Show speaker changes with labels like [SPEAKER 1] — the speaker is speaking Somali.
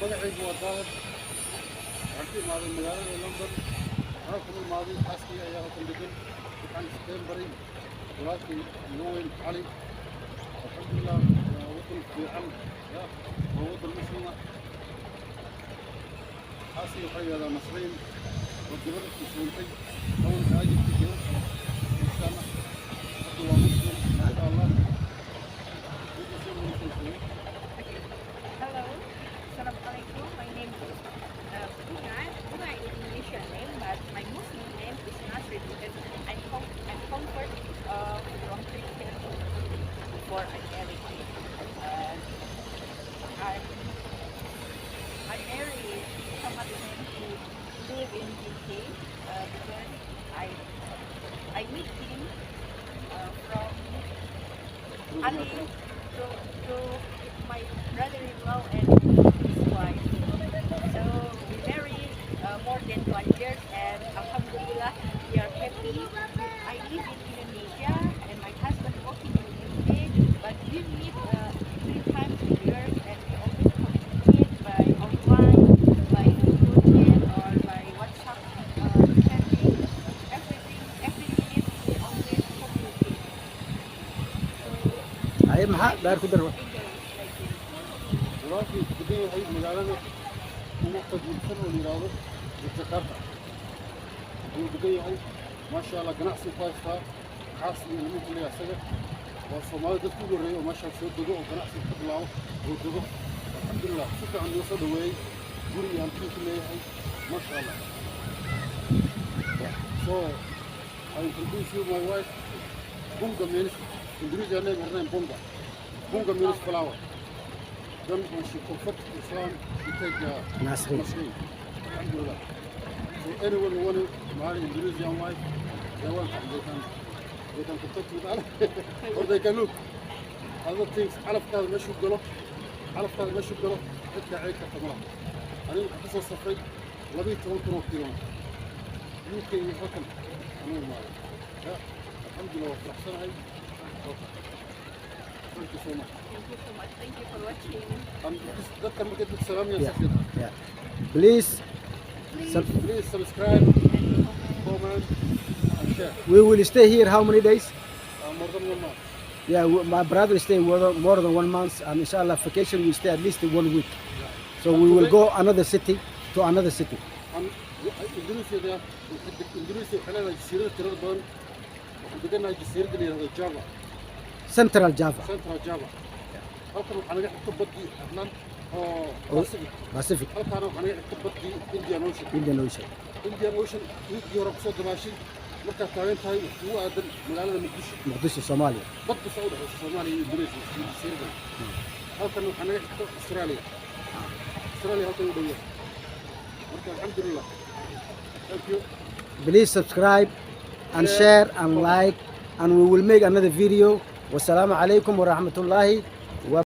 [SPEAKER 1] magacaygu waa Daahir waxaan ka imaaday magaalada London waxaan ku imaaday xaaskii ayaa halkan degan waxaan isteen baray walaalkii Noel Cali alxamdulilah waa wadan fiican waa wadan muslima xaaskii waxay yidhahdaa Nasriin waa gabar iskuuntay toban haajirka gabar inshaalla hadda waa muslim maasha allah.
[SPEAKER 2] Hello, Assalamualaikum. My name is Bunga. Bunga is Indonesian name, but my Muslim name is Nasrin because I'm convert from Christian before I married. I married somebody who live in UK because I meet him from Ali to my brother-in-law and his wife. So we married more than 1 year and alhamdulillah we are happy. I live in Indonesia and my husband working in UK, but we meet 3 times a year and we always communicate by online, by chat or by WhatsApp chatting. Every minute we always communicate.
[SPEAKER 3] هاي محا دار كدر
[SPEAKER 1] walaalkii degan yahay magaalada umaqta guulsan oo yidhaahdo Jakarta wuu degan yahay maasha allah ganacsi ku haystaa xaas iyo nimanka leeyahay isaga waa Soomaali dadka ugu horreeya oo meeshaan soo dego oo ganacsi ka bilaabo oo dego alxamdulilah si fiican loo soo dhaweeyey guri iyo hanti ku leeyahay maasha allah. So I introduce you my wife. Bunga means Indonesian name her name Bunga. Bunga means flower. Then when she converts to Islam, she take
[SPEAKER 3] Nasrin.
[SPEAKER 1] Alhamdulillah. So anyone who want to marry Indonesian wife, they welcome. They can contact with Allah, or they can look. Other things, عرفت هذا مشي بقلب، عرفت هذا مشي بقلب، حتى عيك كمان. أنا حسس الصفري، لبيت هون كيلو. يمكن يفكر. أنا ما أعرف. الحمد لله وفرحنا هاي. Thank you so much.
[SPEAKER 2] Thank you so much. Thank you for watching.
[SPEAKER 1] ده كان بجد السلام يا
[SPEAKER 3] Yeah.
[SPEAKER 1] سيدي.
[SPEAKER 3] Yeah. Please,
[SPEAKER 1] Please subscribe, comment, and share.
[SPEAKER 3] we will stay here how many days?
[SPEAKER 1] More than 1 month.
[SPEAKER 3] Yeah, my brother is staying more than 1 month, and inshallah vacation we stay at least 1 week. So we will go another city to another city.
[SPEAKER 1] Indonesia ده Indonesia حاليا جزيرة ترى بان وعندنا جزيرة اللي هي جافا
[SPEAKER 3] Central Java,
[SPEAKER 1] سنترال جافا. halkan waxaan naga xigta badii Atlant oo Pacific.
[SPEAKER 3] Pacific,
[SPEAKER 1] halkan waxaan naga xigta badii Indian Ocean.
[SPEAKER 3] Indian Ocean.
[SPEAKER 1] Indian Ocean wixii hore kusoo dabaashay markaad taagan tahay ugu aadan magaalada Muqdisho.
[SPEAKER 3] Mogadishu, Somalia.
[SPEAKER 1] badda soo dhaxaysa Soomaaliya iyo Indonesia jasiirada. halkan waxaan naga xigta Australia. Australia halkan u dhow yahay. marka alxamdulillah. Thank you.
[SPEAKER 3] Please subscribe and share and like, and we will make another video. Wassalamu alaikum wa rahmatullahi